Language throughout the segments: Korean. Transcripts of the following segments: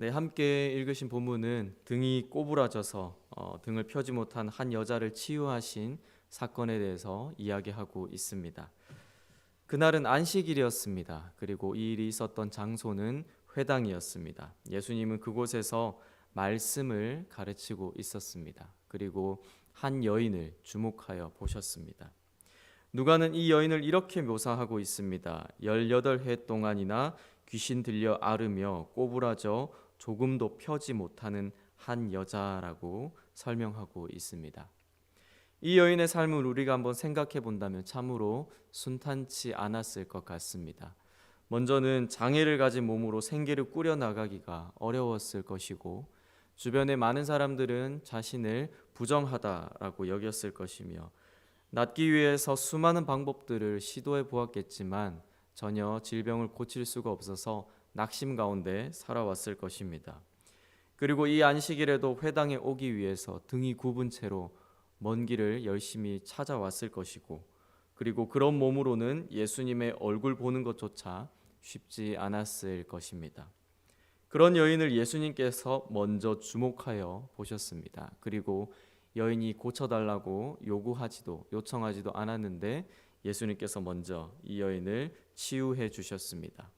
네, 함께 읽으신 본문은 등이 꼬부라져서 등을 펴지 못한 한 여자를 치유하신 사건에 대해서 이야기하고 있습니다. 그날은 안식일이었습니다. 그리고 이 일이 있었던 장소는 회당이었습니다. 예수님은 그곳에서 말씀을 가르치고 있었습니다. 그리고 한 여인을 주목하여 보셨습니다. 누가는 이 여인을 이렇게 묘사하고 있습니다. 18해 동안이나 귀신 들려 앓으며 꼬부라져 조금도 펴지 못하는 한 여자라고 설명하고 있습니다. 이 여인의 삶을 우리가 한번 생각해 본다면 참으로 순탄치 않았을 것 같습니다. 먼저는 장애를 가진 몸으로 생계를 꾸려나가기가 어려웠을 것이고, 주변의 많은 사람들은 자신을 부정하다라고 여겼을 것이며, 낫기 위해서 수많은 방법들을 시도해 보았겠지만 전혀 질병을 고칠 수가 없어서 낙심 가운데 살아왔을 것입니다. 그리고 이 안식일에도 회당에 오기 위해서 등이 굽은 채로 먼 길을 열심히 찾아왔을 것이고, 그리고 그런 몸으로는 예수님의 얼굴 보는 것조차 쉽지 않았을 것입니다. 그런 여인을 예수님께서 먼저 주목하여 보셨습니다. 그리고 여인이 고쳐달라고 요청하지도 않았는데 예수님께서 먼저 이 여인을 치유해 주셨습니다.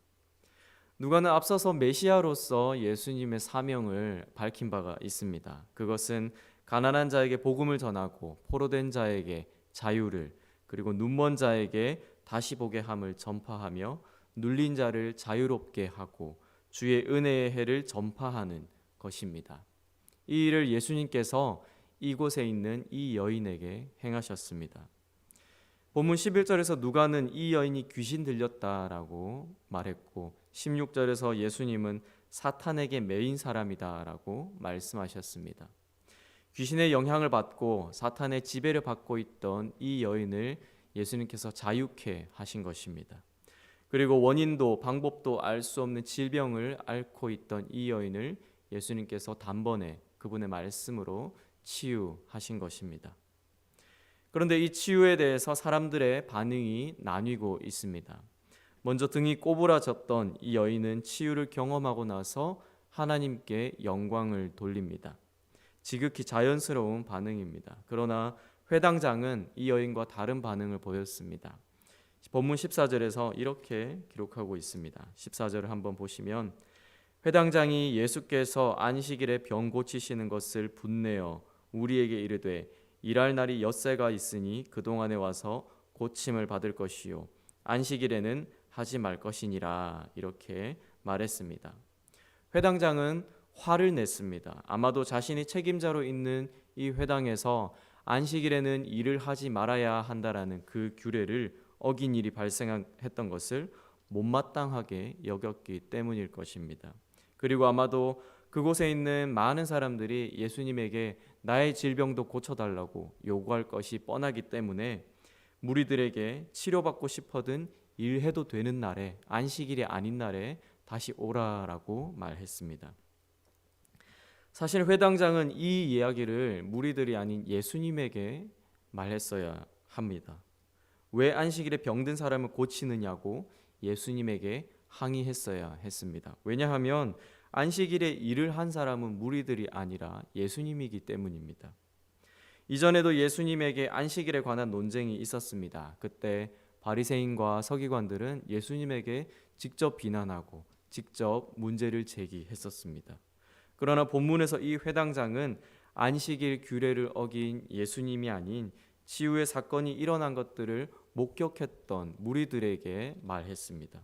누가는 앞서서 메시아로서 예수님의 사명을 밝힌 바가 있습니다. 그것은 가난한 자에게 복음을 전하고 포로된 자에게 자유를, 그리고 눈먼 자에게 다시 보게 함을 전파하며 눌린 자를 자유롭게 하고 주의 은혜의 해를 전파하는 것입니다. 이 일을 예수님께서 이곳에 있는 이 여인에게 행하셨습니다. 본문 11절에서 누가는 이 여인이 귀신 들렸다라고 말했고, 16절에서 예수님은 사탄에게 매인 사람이다라고 말씀하셨습니다. 귀신의 영향을 받고 사탄의 지배를 받고 있던 이 여인을 예수님께서 자유케 하신 것입니다. 그리고 원인도 방법도 알 수 없는 질병을 앓고 있던 이 여인을 예수님께서 단번에 그분의 말씀으로 치유하신 것입니다. 그런데 이 치유에 대해서 사람들의 반응이 나뉘고 있습니다. 먼저 등이 꼬부라졌던 이 여인은 치유를 경험하고 나서 하나님께 영광을 돌립니다. 지극히 자연스러운 반응입니다. 그러나 회당장은 이 여인과 다른 반응을 보였습니다. 본문 14절에서 이렇게 기록하고 있습니다. 14절을 한번 보시면, 회당장이 예수께서 안식일에 병 고치시는 것을 분내어 우리에게 이르되 일할 날이 엿새가 있으니 그동안에 와서 고침을 받을 것이요 안식일에는 하지 말 것이니라, 이렇게 말했습니다. 회당장은 화를 냈습니다. 아마도 자신이 책임자로 있는 이 회당에서 안식일에는 일을 하지 말아야 한다라는 그 규례를 어긴 일이 발생했던 것을 못마땅하게 여겼기 때문일 것입니다. 그리고 아마도 그곳에 있는 많은 사람들이 예수님에게 나의 질병도 고쳐달라고 요구할 것이 뻔하기 때문에 무리들에게 치료받고 싶어든 일해도 되는 날에, 안식일이 아닌 날에 다시 오라라고 말했습니다. 사실 회당장은 이 이야기를 무리들이 아닌 예수님에게 말했어야 합니다. 왜 안식일에 병든 사람을 고치느냐고 예수님에게 항의했어야 했습니다. 왜냐하면 안식일에 일을 한 사람은 무리들이 아니라 예수님이기 때문입니다. 이전에도 예수님에게 안식일에 관한 논쟁이 있었습니다. 그때 바리새인과 서기관들은 예수님에게 직접 비난하고 직접 문제를 제기했었습니다. 그러나 본문에서 이 회당장은 안식일 규례를 어긴 예수님이 아닌 치유의 사건이 일어난 것들을 목격했던 무리들에게 말했습니다.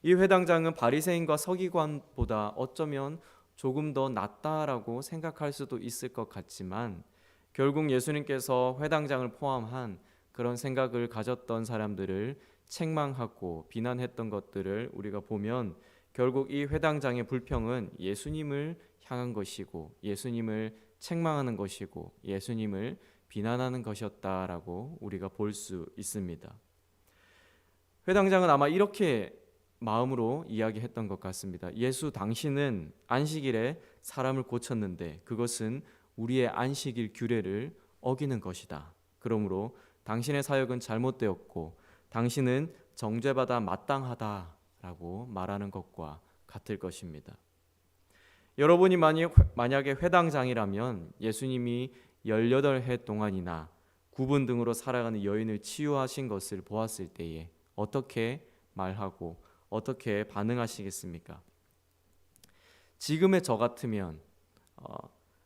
이 회당장은 바리새인과 서기관보다 어쩌면 조금 더 낫다라고 생각할 수도 있을 것 같지만, 결국 예수님께서 회당장을 포함한 그런 생각을 가졌던 사람들을 책망하고 비난했던 것들을 우리가 보면, 결국 이 회당장의 불평은 예수님을 향한 것이고 예수님을 책망하는 것이고 예수님을 비난하는 것이었다라고 우리가 볼 수 있습니다. 회당장은 아마 이렇게 마음으로 이야기했던 것 같습니다. 예수, 당신은 안식일에 사람을 고쳤는데 그것은 우리의 안식일 규례를 어기는 것이다. 그러므로 당신의 사역은 잘못되었고 당신은 정죄받아 마땅하다라고 말하는 것과 같을 것입니다. 여러분이 만약에 회당장이라면 예수님이 18해 동안이나 구분 등으로 살아가는 여인을 치유하신 것을 보았을 때에 어떻게 말하고 어떻게 반응하시겠습니까? 지금의 저 같으면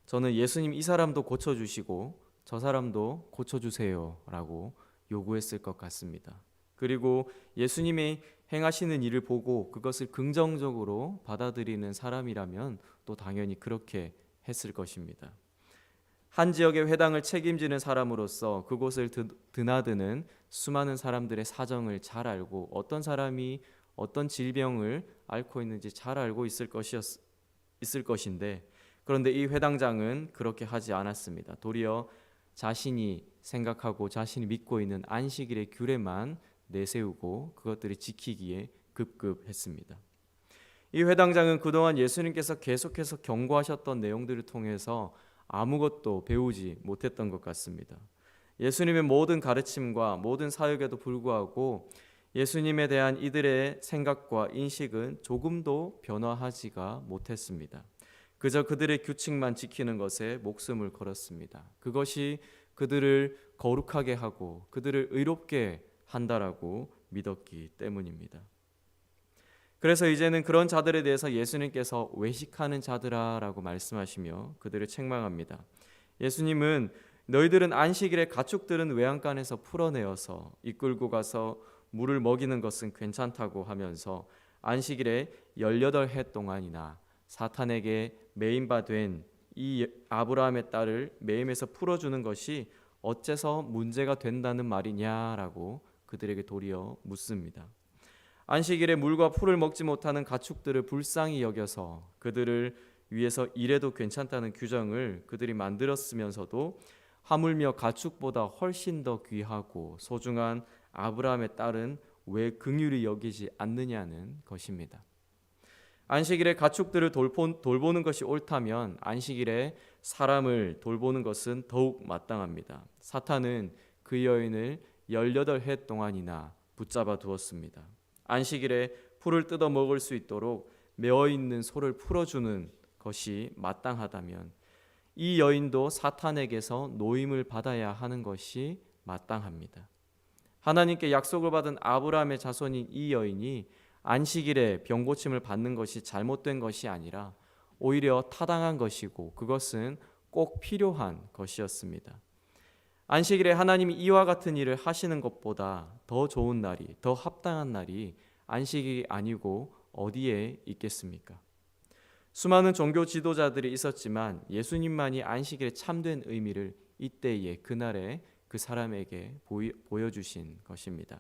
저는 예수님 이 사람도 고쳐주시고 저 사람도 고쳐주세요 라고 요구했을 것 같습니다. 그리고 예수님이 행하시는 일을 보고 그것을 긍정적으로 받아들이는 사람이라면 또 당연히 그렇게 했을 것입니다. 한 지역의 회당을 책임지는 사람으로서 그곳을 드나드는 수많은 사람들의 사정을 잘 알고 어떤 사람이 어떤 질병을 앓고 있는지 잘 알고 있을 것인데, 그런데 이 회당장은 그렇게 하지 않았습니다. 도리어 자신이 생각하고 자신이 믿고 있는 안식일의 규례만 내세우고 그것들을 지키기에 급급했습니다. 이 회당장은 그동안 예수님께서 계속해서 경고하셨던 내용들을 통해서 아무것도 배우지 못했던 것 같습니다. 예수님의 모든 가르침과 모든 사역에도 불구하고 예수님에 대한 이들의 생각과 인식은 조금도 변화하지가 못했습니다. 그저 그들의 규칙만 지키는 것에 목숨을 걸었습니다. 그것이 그들을 거룩하게 하고 그들을 의롭게 한다라고 믿었기 때문입니다. 그래서 이제는 그런 자들에 대해서 예수님께서 외식하는 자들아라고 말씀하시며 그들을 책망합니다. 예수님은 너희들은 안식일에 가축들은 외양간에서 풀어내어서 이끌고 가서 물을 먹이는 것은 괜찮다고 하면서 안식일에 18해 동안이나 사탄에게 매임바 된 이 아브라함의 딸을 매임에서 풀어주는 것이 어째서 문제가 된다는 말이냐라고 그들에게 도리어 묻습니다. 안식일에 물과 풀을 먹지 못하는 가축들을 불쌍히 여겨서 그들을 위해서 일해도 괜찮다는 규정을 그들이 만들었으면서도 하물며 가축보다 훨씬 더 귀하고 소중한 아브라함의 딸은 왜 긍휼히 여기지 않느냐는 것입니다. 안식일에 가축들을 돌보는 것이 옳다면 안식일에 사람을 돌보는 것은 더욱 마땅합니다. 사탄은 그 여인을 18해 동안이나 붙잡아 두었습니다. 안식일에 풀을 뜯어 먹을 수 있도록 메어있는 소를 풀어주는 것이 마땅하다면 이 여인도 사탄에게서 노임을 받아야 하는 것이 마땅합니다. 하나님께 약속을 받은 아브라함의 자손인 이 여인이 안식일에 병고침을 받는 것이 잘못된 것이 아니라 오히려 타당한 것이고 그것은 꼭 필요한 것이었습니다. 안식일에 하나님이 이와 같은 일을 하시는 것보다 더 좋은 날이, 더 합당한 날이 안식일이 아니고 어디에 있겠습니까? 수많은 종교 지도자들이 있었지만 예수님만이 안식일의 참된 의미를 이때에 그날에 그 사람에게 보여주신 것입니다.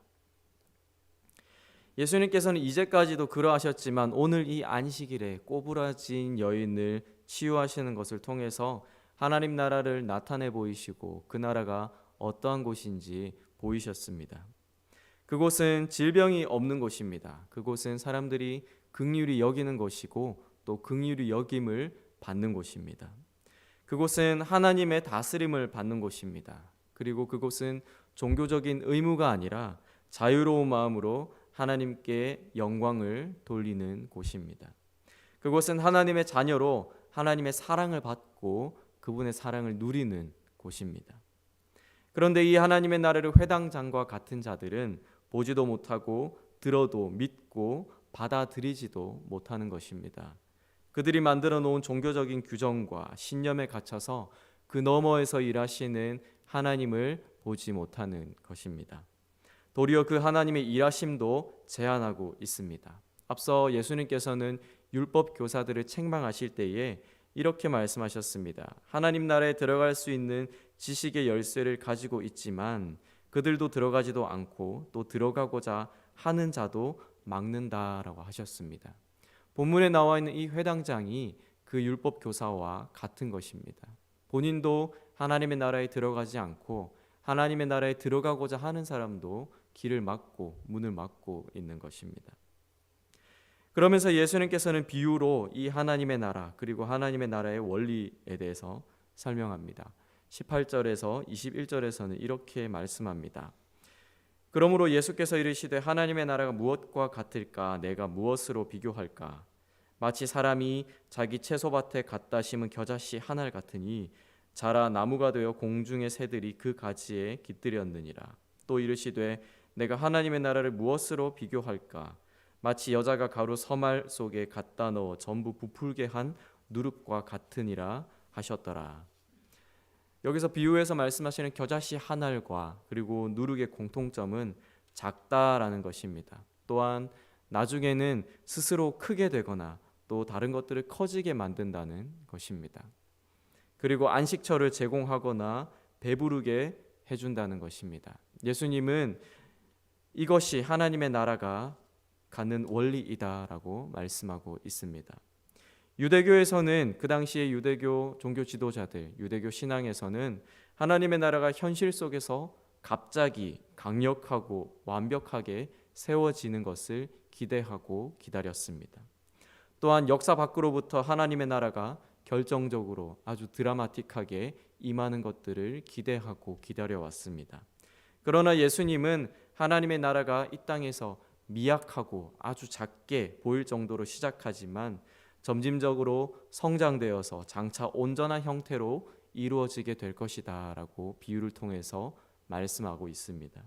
예수님께서는 이제까지도 그러하셨지만 오늘 이 안식일에 꼬부라진 여인을 치유하시는 것을 통해서 하나님 나라를 나타내 보이시고 그 나라가 어떠한 곳인지 보이셨습니다. 그곳은 질병이 없는 곳입니다. 그곳은 사람들이 긍휼히 여기는 곳이고 또 긍휼히 여김을 받는 곳입니다. 그곳은 하나님의 다스림을 받는 곳입니다. 그리고 그곳은 종교적인 의무가 아니라 자유로운 마음으로 하나님께 영광을 돌리는 곳입니다. 그곳은 하나님의 자녀로 하나님의 사랑을 받고 그분의 사랑을 누리는 곳입니다. 그런데 이 하나님의 나라를 회당장과 같은 자들은 보지도 못하고 들어도 믿고 받아들이지도 못하는 것입니다. 그들이 만들어 놓은 종교적인 규정과 신념에 갇혀서 그 너머에서 일하시는 하나님을 보지 못하는 것입니다. 도리어 그 하나님의 일하심도 제한하고 있습니다. 앞서 예수님께서는 율법 교사들을 책망하실 때에 이렇게 말씀하셨습니다. 하나님 나라에 들어갈 수 있는 지식의 열쇠를 가지고 있지만 그들도 들어가지도 않고 또 들어가고자 하는 자도 막는다라고 하셨습니다. 본문에 나와 있는 이 회당장이 그 율법 교사와 같은 것입니다. 본인도 하나님의 나라에 들어가지 않고 하나님의 나라에 들어가고자 하는 사람도 길을 막고 문을 막고 있는 것입니다. 그러면서 예수님께서는 비유로 이 하나님의 나라 그리고 하나님의 나라의 원리에 대해서 설명합니다. 18절에서 21절에서는 이렇게 말씀합니다. 그러므로 예수께서 이르시되 하나님의 나라가 무엇과 같을까? 내가 무엇으로 비교할까? 마치 사람이 자기 채소밭에 갖다 심은 겨자씨 한 알 같으니 자라 나무가 되어 공중의 새들이 그 가지에 깃들였느니라. 또 이르시되 내가 하나님의 나라를 무엇으로 비교할까? 마치 여자가 가루 서말 속에 갖다 넣어 전부 부풀게 한 누룩과 같으니라 하셨더라. 여기서 비유해서 말씀하시는 겨자씨 한 알과 그리고 누룩의 공통점은 작다라는 것입니다. 또한 나중에는 스스로 크게 되거나 또 다른 것들을 커지게 만든다는 것입니다. 그리고 안식처를 제공하거나 배부르게 해준다는 것입니다. 예수님은 이것이 하나님의 나라가 갖는 원리이다라고 말씀하고 있습니다. 유대교에서는 그 당시의 유대교 종교 지도자들, 유대교 신앙에서는 하나님의 나라가 현실 속에서 갑자기 강력하고 완벽하게 세워지는 것을 기대하고 기다렸습니다. 또한 역사 밖으로부터 하나님의 나라가 결정적으로 아주 드라마틱하게 임하는 것들을 기대하고 기다려왔습니다. 그러나 예수님은 하나님의 나라가 이 땅에서 미약하고 아주 작게 보일 정도로 시작하지만 점진적으로 성장되어서 장차 온전한 형태로 이루어지게 될 것이다 라고 비유를 통해서 말씀하고 있습니다.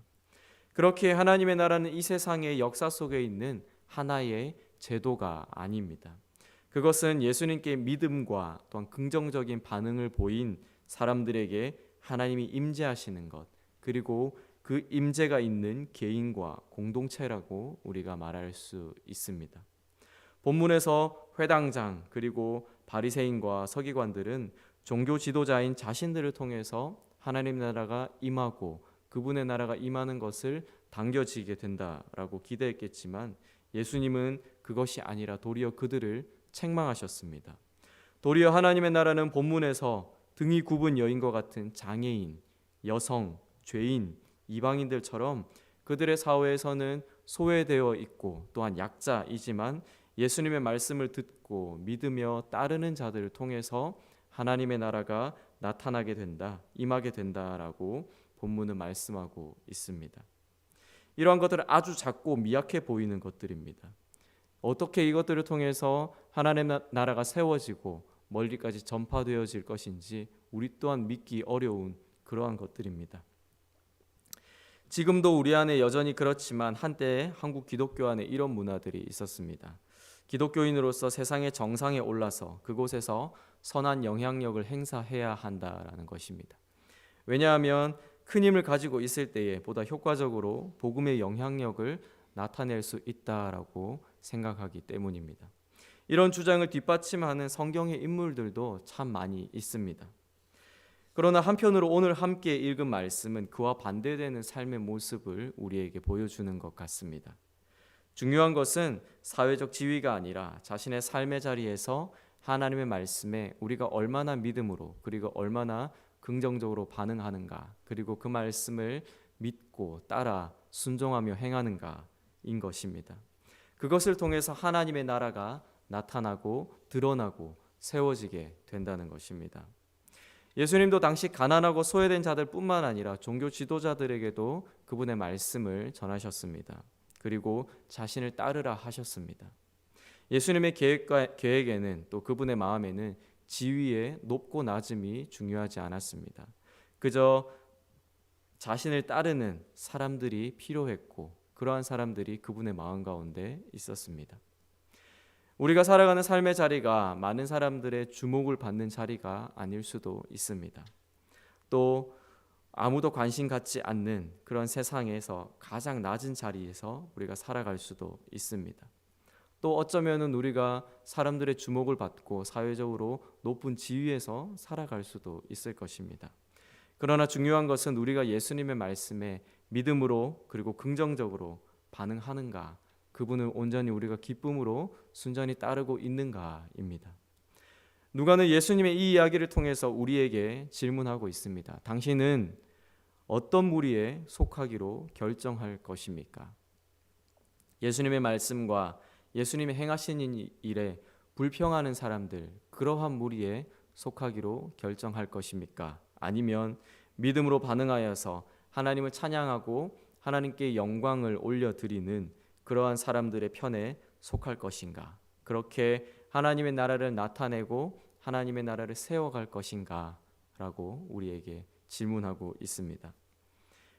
그렇게 하나님의 나라는 이 세상의 역사 속에 있는 하나의 제도가 아닙니다. 그것은 예수님께 믿음과 또한 긍정적인 반응을 보인 사람들에게 하나님이 임재하시는 것, 그리고 그 임재가 있는 개인과 공동체라고 우리가 말할 수 있습니다. 본문에서 회당장 그리고 바리새인과 서기관들은 종교 지도자인 자신들을 통해서 하나님 나라가 임하고 그분의 나라가 임하는 것을 당겨지게 된다라고 기대했겠지만 예수님은 그것이 아니라 도리어 그들을 책망하셨습니다. 도리어 하나님의 나라는 본문에서 등이 굽은 여인과 같은 장애인, 여성, 죄인, 이방인들처럼 그들의 사회에서는 소외되어 있고 또한 약자이지만 예수님의 말씀을 듣고 믿으며 따르는 자들을 통해서 하나님의 나라가 나타나게 된다, 임하게 된다라고 본문은 말씀하고 있습니다. 이러한 것들은 아주 작고 미약해 보이는 것들입니다. 어떻게 이것들을 통해서 하나님의 나라가 세워지고 멀리까지 전파되어질 것인지 우리 또한 믿기 어려운 그러한 것들입니다. 지금도 우리 안에 여전히 그렇지만 한때 한국 기독교 안에 이런 문화들이 있었습니다. 기독교인으로서 세상의 정상에 올라서 그곳에서 선한 영향력을 행사해야 한다라는 것입니다. 왜냐하면 큰 힘을 가지고 있을 때에 보다 효과적으로 복음의 영향력을 나타낼 수 있다라고 생각하기 때문입니다. 이런 주장을 뒷받침하는 성경의 인물들도 참 많이 있습니다. 그러나 한편으로 오늘 함께 읽은 말씀은 그와 반대되는 삶의 모습을 우리에게 보여주는 것 같습니다. 중요한 것은 사회적 지위가 아니라 자신의 삶의 자리에서 하나님의 말씀에 우리가 얼마나 믿음으로 그리고 얼마나 긍정적으로 반응하는가, 그리고 그 말씀을 믿고 따라 순종하며 행하는가인 것입니다. 그것을 통해서 하나님의 나라가 나타나고 드러나고 세워지게 된다는 것입니다. 예수님도 당시 가난하고 소외된 자들뿐만 아니라 종교 지도자들에게도 그분의 말씀을 전하셨습니다. 그리고 자신을 따르라 하셨습니다. 예수님의 계획에는 또 그분의 마음에는 지위의 높고 낮음이 중요하지 않았습니다. 그저 자신을 따르는 사람들이 필요했고 그러한 사람들이 그분의 마음 가운데 있었습니다. 우리가 살아가는 삶의 자리가 많은 사람들의 주목을 받는 자리가 아닐 수도 있습니다. 또 아무도 관심 갖지 않는 그런 세상에서 가장 낮은 자리에서 우리가 살아갈 수도 있습니다. 또 어쩌면은 우리가 사람들의 주목을 받고 사회적으로 높은 지위에서 살아갈 수도 있을 것입니다. 그러나 중요한 것은 우리가 예수님의 말씀에 믿음으로 그리고 긍정적으로 반응하는가, 그분을 온전히 우리가 기쁨으로 순전히 따르고 있는가입니다. 누가는 예수님의 이 이야기를 통해서 우리에게 질문하고 있습니다. 당신은 어떤 무리에 속하기로 결정할 것입니까? 예수님의 말씀과 예수님이 행하신 일에 불평하는 사람들, 그러한 무리에 속하기로 결정할 것입니까? 아니면 믿음으로 반응하여서 하나님을 찬양하고 하나님께 영광을 올려드리는 그러한 사람들의 편에 속할 것인가? 그렇게 하나님의 나라를 나타내고 하나님의 나라를 세워갈 것인가? 라고 우리에게 질문하고 있습니다.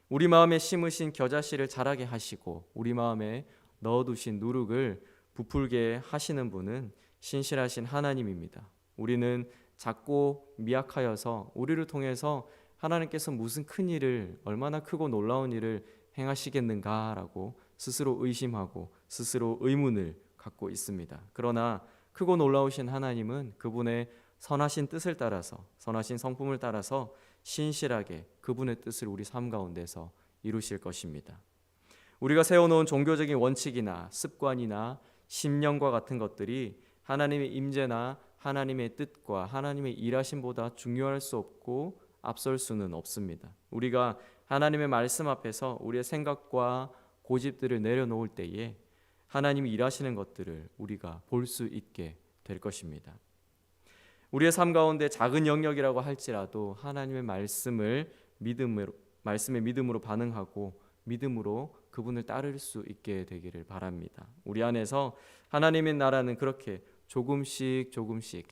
우리 마음에 심으신 겨자씨를 자라게 하시고 우리 마음에 넣어두신 누룩을 부풀게 하시는 분은 신실하신 하나님입니다. 우리는 작고 미약하여서 우리를 통해서 하나님께서 무슨 큰 일을, 얼마나 크고 놀라운 일을 행하시겠는가라고 스스로 의심하고 스스로 의문을 갖고 있습니다. 그러나 크고 놀라우신 하나님은 그분의 선하신 뜻을 따라서, 선하신 성품을 따라서 신실하게 그분의 뜻을 우리 삶 가운데서 이루실 것입니다. 우리가 세워놓은 종교적인 원칙이나 습관이나 신념과 같은 것들이 하나님의 임재나 하나님의 뜻과 하나님의 일하심보다 중요할 수 없고 앞설 수는 없습니다. 우리가 하나님의 말씀 앞에서 우리의 생각과 고집들을 내려놓을 때에 하나님이 일하시는 것들을 우리가 볼 수 있게 될 것입니다. 우리의 삶 가운데 작은 영역이라고 할지라도 하나님의 말씀에 믿음으로 반응하고 믿음으로 그분을 따를 수 있게 되기를 바랍니다. 우리 안에서 하나님의 나라는 그렇게 조금씩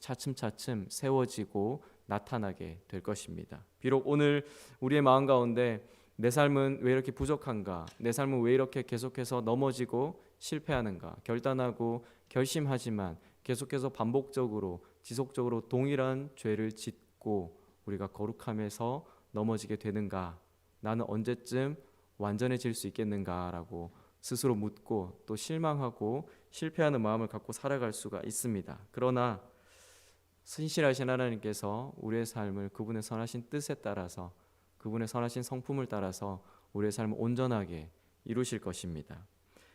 차츰차츰 세워지고 나타나게 될 것입니다. 비록 오늘 우리의 마음 가운데 내 삶은 왜 이렇게 부족한가? 내 삶은 왜 이렇게 계속해서 넘어지고 실패하는가? 결단하고 결심하지만 계속해서 반복적으로 지속적으로 동일한 죄를 짓고 우리가 거룩함에서 넘어지게 되는가? 나는 언제쯤 완전해질 수 있겠는가라고 스스로 묻고 또 실망하고 실패하는 마음을 갖고 살아갈 수가 있습니다. 그러나 신실하신 하나님께서 우리의 삶을 그분의 선하신 뜻에 따라서 그분의 선하신 성품을 따라서 우리의 삶을 온전하게 이루실 것입니다.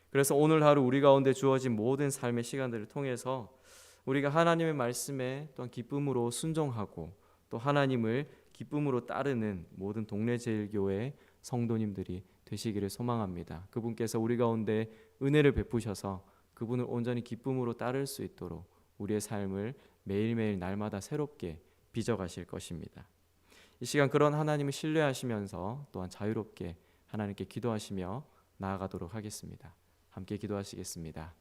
그래서 오늘 하루 우리 가운데 주어진 모든 삶의 시간들을 통해서 우리가 하나님의 말씀에 또한 기쁨으로 순종하고 또 하나님을 기쁨으로 따르는 모든 동래제일교회 성도님들이 되시기를 소망합니다. 그분께서 우리 가운데 은혜를 베푸셔서 그분을 온전히 기쁨으로 따를 수 있도록 우리의 삶을 매일매일 날마다 새롭게 빚어가실 것입니다. 이 시간 그런 하나님을 신뢰하시면서 또한 자유롭게 하나님께 기도하시며 나아가도록 하겠습니다. 함께 기도하시겠습니다.